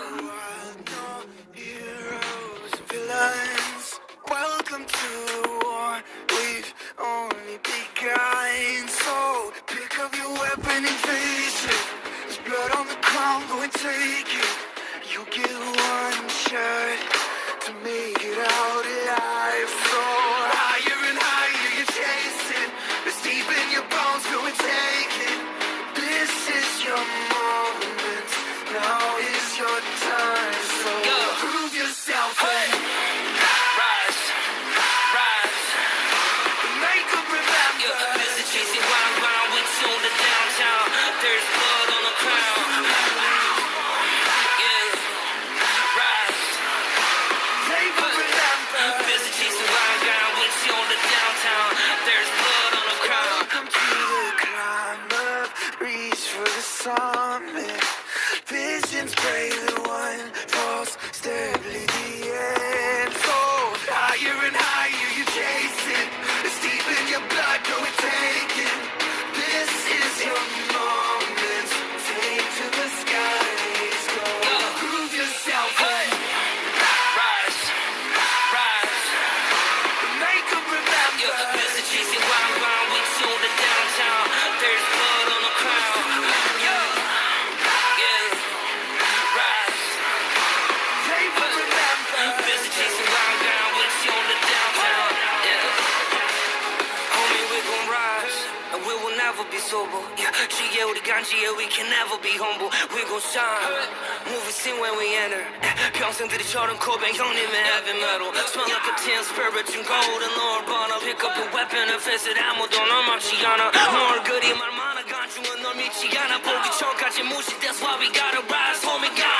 No heroes, villains. Welcome to the war. We've only begun. So pick up your weapon and face it. There's blood on the ground, go and take it. You get one shot to make it out alive. So higher and higher you chase it. It's deep in your bones, go and take it. This is your moment. Now is your time. So prove yourself and rise, rise. Make them remember. Busy chasing round with you in the downtown. There's blood on the ground. Rise. Make them remember. Busy chasing round with you in the downtown. There's blood on the ground. Welcome to the climb up. Reach for the summit. Visions brave, the one false step lead the end. So higher and higher you chase it. It's deep in your blood, go and take it. This is your moment. Take to the skies, go. Prove yourself and Rise, rise. make them remember. Busy chasing round with you in the downtown. There's blood on the ground. Rise. They will remember. Busy chasing round with you in the downtown. Homie, we gon' rise, and we will never be sober. 지혜 우리 간지에 we can never be humble. We gon' shine, movie scene when we enter. 평생들이 저런 고백 형님의 heavy metal. Smell like a tin spirit in gold and Lord Bonner. Pick up your weapon and face it. 아무도 널 막지 않아. 뭘 그리 말 많아 간중은 널 믿지 않아. 보기 전까지 무시. That's why we gotta rise, homie. God.